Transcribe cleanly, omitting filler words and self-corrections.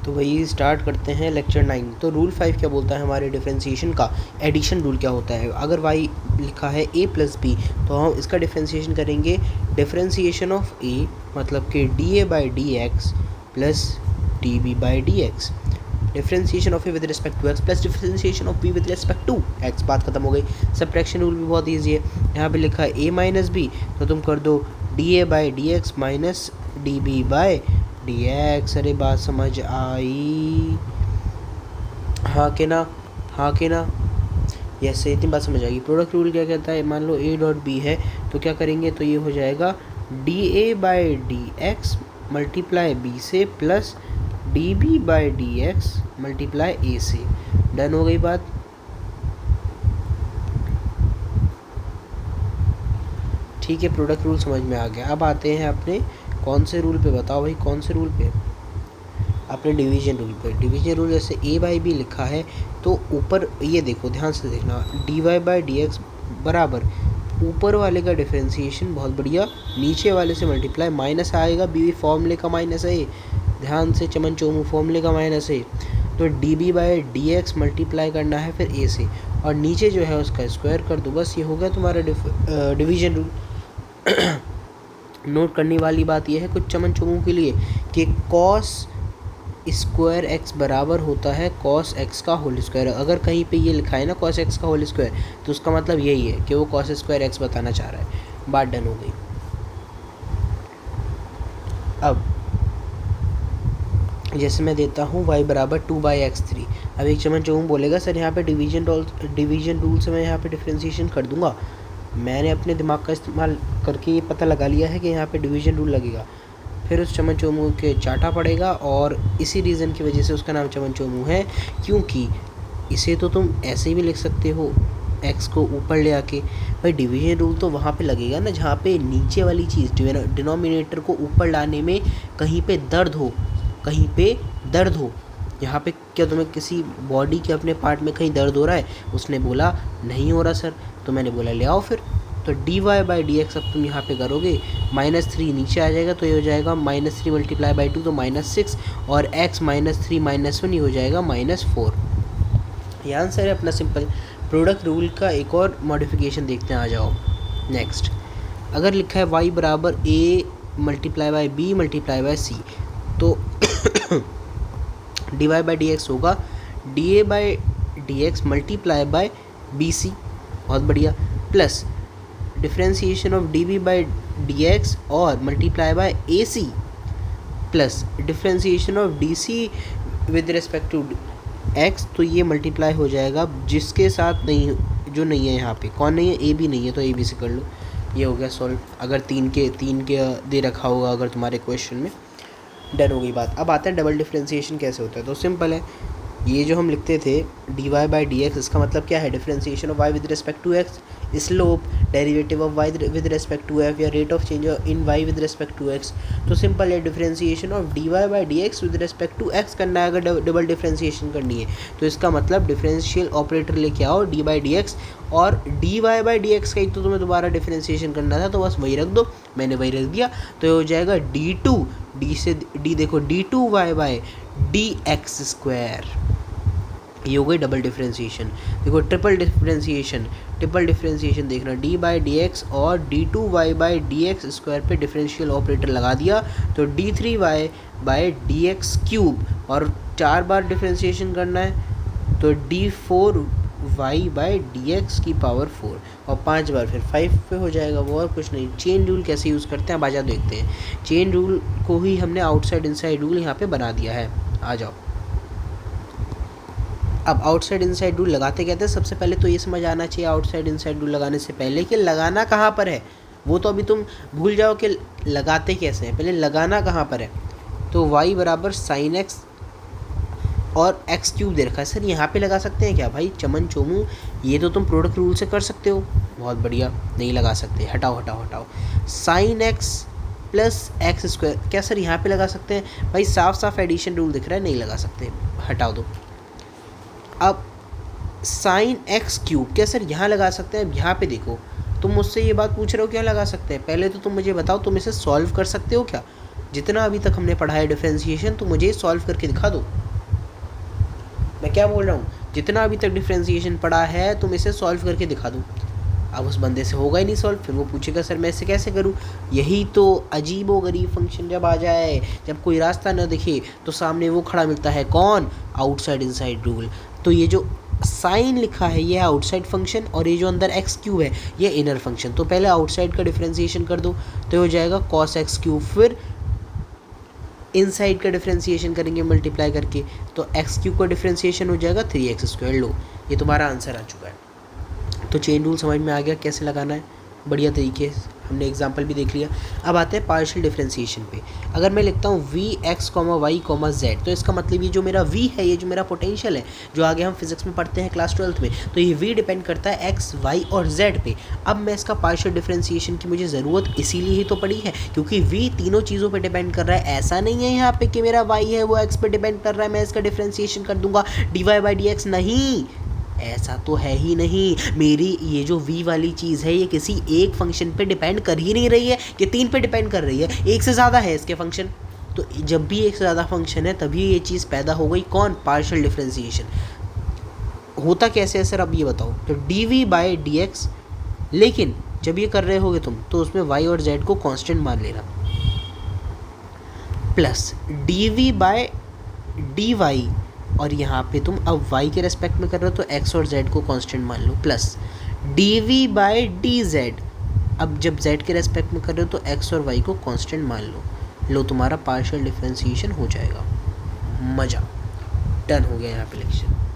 तो वही स्टार्ट करते हैं लेक्चर 9। तो रूल 5 क्या बोलता है हमारे डिफ्रेंशिएशन का? एडिशन रूल क्या होता है? अगर y लिखा है a प्लस बी तो हम इसका डिफ्रेंशिएशन करेंगे डिफ्रेंशिएशन ऑफ a मतलब कि da by D x plus D B by D x, differentiation of a with respect to x plus differentiation of b with respect to x। बात खत्म हो गई। सब्ट्रैक्शन रूल भी बहुत easy है। यहाँ पे लिखा है a माइनस बी तो तुम कर दो da by D x minus d B by D x. अरे बात समझ आई? हाँ के ना? हाँ के ना? यस, इतनी बात समझ आएगी। प्रोडक्ट रूल क्या कहता है? मान लो a डॉट b है तो क्या करेंगे, तो ये हो जाएगा da by D x multiply B से plus D B by D x multiply A से। डन हो गई बात? ठीक है, प्रोडक्ट रूल समझ में आ गया। अब आते हैं अपने कौन से रूल पे? बताओ भाई कौन से रूल पे? अपने डिवीजन रूल पे। डिवीजन रूल जैसे a बाई बी लिखा है तो ऊपर ये देखो, ध्यान से देखना, d Y by D x बराबर ऊपर वाले का डिफ्रेंशिएशन बहुत बढ़िया, नीचे वाले से मल्टीप्लाई, माइनस आएगा बी फॉर्मूले का माइनस है, ध्यान से चमन चोमू, फॉर्मूले का माइनस है। तो d B by D x multiply करना है फिर ए से और नीचे जो है उसका स्क्वायर कर दो। बस ये हो गया तुम्हारा डिवीजन रूल। नोट करने वाली बात यह है कुछ चमन चुमू के लिए कि कॉस स्क्वायर एक्स बराबर होता है कॉस एक्स का होल स्क्वायर। अगर कहीं पे ये लिखा है ना कॉस एक्स का होल स्क्वायर तो उसका मतलब यही है कि वो कॉस स्क्वायर एक्स बताना चाह रहा है। बात डन हो गई। अब जैसे मैं देता हूँ y बराबर 2/x3। अब एक चमन चुमू बोलेगा सर यहाँ पे डिवीजन रूल से मैं यहाँ पे डिफ्रेंशिएशन कर दूंगा। मैंने अपने दिमाग का इस्तेमाल करके ये पता लगा लिया है कि यहाँ पे डिवीजन रूल लगेगा। फिर उस चमन चोमू के चाटा पड़ेगा और इसी रीज़न की वजह से उसका नाम चमन चोमू है, क्योंकि इसे तो तुम ऐसे भी लिख सकते हो x को ऊपर ले आके। भाई डिवीजन रूल तो वहाँ पे लगेगा ना जहाँ पे नीचे वाली चीज़ डिनोमिनेटर को ऊपर लाने में कहीं पे दर्द हो। यहाँ पे क्या तुम्हें किसी बॉडी के अपने पार्ट में कहीं दर्द हो रहा है? उसने बोला नहीं हो रहा सर, तो मैंने बोला ले आओ फिर। तो D Y by D x अब तुम यहाँ पे करोगे, -3 नीचे आ जाएगा तो ये हो जाएगा -3 मल्टीप्लाई बाई 2 तो -6 और x -3 -1 ये हो जाएगा -4। ये आंसर है अपना सिंपल। प्रोडक्ट रूल का एक और मॉडिफिकेशन देखते हैं, आ जाओ नेक्स्ट। अगर लिखा है y बराबर a multiply by b multiply by c तो D Y by D X होगा D A by D x multiply by B C, बहुत बढ़िया, plus differentiation of D B by D x और multiply by A C plus differentiation of D C with respect to X. तो ये multiply हो जाएगा जिसके साथ नहीं, जो नहीं है यहाँ पे, कौन नहीं है? ए बी नहीं है तो ए बी से कर लो। ये हो गया सॉल्व। अगर तीन के दे रखा होगा अगर तुम्हारे क्वेश्चन में। डन हो गई बात। अब आता है डबल डिफ्रेंशिएशन कैसे होता है। तो सिंपल है, ये जो हम लिखते थे D Y by D X, इसका मतलब क्या है? Differentiation of Y with respect to X, slope, derivative of Y with respect to F या rate of change in Y with respect to X. तो सिंपल है, differentiation of D Y by D X with respect to X करना है अगर double differentiation करनी है। तो इसका मतलब डिफरेंशियल ऑपरेटर लेके आओ डी बाई डी एक्स और d Y by D x का ही तो तुम्हें दोबारा डिफ्रेंशिएशन करना था तो बस वही रख दो। मैंने वही रख दिया तो ये हो जाएगा d2, डी से डी देखो d2 y by D x square. ये हो गई डबल डिफ्रेंशिएशन। देखो ट्रिपल डिफ्रेंशिएशन देखना, डी बाई डी एक्स और d2 y by D x square पे डिफरेंशियल ऑपरेटर लगा दिया तो d3 y by D x cube, और 4 बार डिफ्रेंशिएशन करना है तो d4 y by D x की पावर 4 और 5 बार फिर 5 पे हो जाएगा, वो और कुछ नहीं। चेन रूल कैसे यूज़ करते हैं बाजा देखते हैं। चेन रूल को ही हमने आउटसाइड इनसाइड रूल यहाँ पे बना दिया है। आ जाओ, अब आउटसाइड इनसाइड रूल लगाते कहते हैं। सबसे पहले तो ये समझ आना चाहिए आउटसाइड इनसाइड रूल लगाने से पहले कि लगाना कहाँ पर है। वो तो अभी तुम भूल जाओ कि लगाते कैसे हैं, पहले लगाना कहाँ पर है। तो y बराबर साइन एक्स और एक्स क्यूब दे रखा है। सर यहाँ पे लगा सकते हैं क्या? भाई चमन चोमू, ये तो तुम प्रोडक्ट रूल से कर सकते हो। बहुत बढ़िया, नहीं लगा सकते, हटाओ। Sine x plus x square, क्या सर यहाँ पे लगा सकते हैं? भाई साफ एडिशन रूल दिख रहा है, नहीं लगा सकते, हटाओ दो। अब साइन एक्स क्यूब, क्या सर यहाँ लगा सकते हैं? यहाँ पे देखो, तुम मुझसे ये बात पूछ रहे हो क्या लगा सकते हैं? पहले तो तुम मुझे बताओ तुम इसे सॉल्व कर सकते हो क्या? जितना अभी तक हमने पढ़ा है डिफरेंशिएशन, तो मुझे सॉल्व करके दिखा दो। मैं क्या बोल रहा हूँ, जितना अभी तक डिफरेंशिएशन पढ़ा है तुम इसे सॉल्व करके दिखा दो। अब उस बंदे से होगा ही नहीं सॉल्व, फिर वो पूछेगा सर मैं इसे कैसे करूँ। यही तो अजीब व गरीब फंक्शन जब आ जाए, जब कोई रास्ता न दिखे तो सामने वो खड़ा मिलता है, कौन, आउटसाइड इनसाइड रूल। तो ये जो साइन लिखा है ये आउटसाइड फंक्शन, और ये जो अंदर एक्स क्यूब है ये इनर फंक्शन। तो पहले आउटसाइड का डिफरेंशिएशन कर दो, तो हो जाएगा कॉस एक्स क्यूब, फिर इनसाइड का डिफरेंशिएशन करेंगे मल्टीप्लाई करके, तो एक्स क्यूब का डिफरेंशिएशन हो जाएगा 3x²। लो ये तुम्हारा आंसर आ चुका है। तो चेन रूल समझ में आ गया कैसे लगाना है, बढ़िया तरीके से हमने एग्जांपल भी देख लिया। अब आते हैं पार्शियल डिफरेंशिएशन पे। अगर मैं लिखता हूँ v x comma y comma z, तो इसका मतलब ये जो मेरा वी है, ये जो मेरा पोटेंशियल है, जो आगे हम फिजिक्स में पढ़ते हैं क्लास 12th में, तो ये वी डिपेंड करता है एक्स वाई और जेड पे। अब मैं इसका पार्शियल डिफरेंशिएशन की मुझे ज़रूरत इसीलिए ही तो पड़ी है क्योंकि वी तीनों चीज़ों पर डिपेंड कर रहा है। ऐसा नहीं है यहाँ पे कि मेरा वाई है वो एक्स पे डिपेंड कर रहा है, मैं इसका डिफरेंशिएशन कर दूंगा dy/dx, नहीं, ऐसा तो है ही नहीं। मेरी ये जो v वाली चीज़ है ये किसी एक फंक्शन पे डिपेंड कर ही नहीं रही है, ये 3 पे डिपेंड कर रही है, एक से ज़्यादा है इसके फंक्शन। तो जब भी एक से ज़्यादा फंक्शन है तभी ये चीज़ पैदा हो गई, कौन, पार्शियल डिफरेंशिएशन। होता कैसे है सर, अब ये बताओ। तो dv/dx, लेकिन जब ये कर रहे होगे तुम तो उसमें y और z को कांस्टेंट मान लेना, प्लस dv/dy, और यहाँ पे तुम अब y के रेस्पेक्ट में कर रहे हो तो x और z को कांस्टेंट मान लो, प्लस dv/dz, अब जब z के रेस्पेक्ट में कर रहे हो तो x और y को कांस्टेंट मान लो। लो तुम्हारा पार्शियल डिफरेंशिएशन हो जाएगा। मज़ा, डन हो गया यहाँ पे लेक्चर।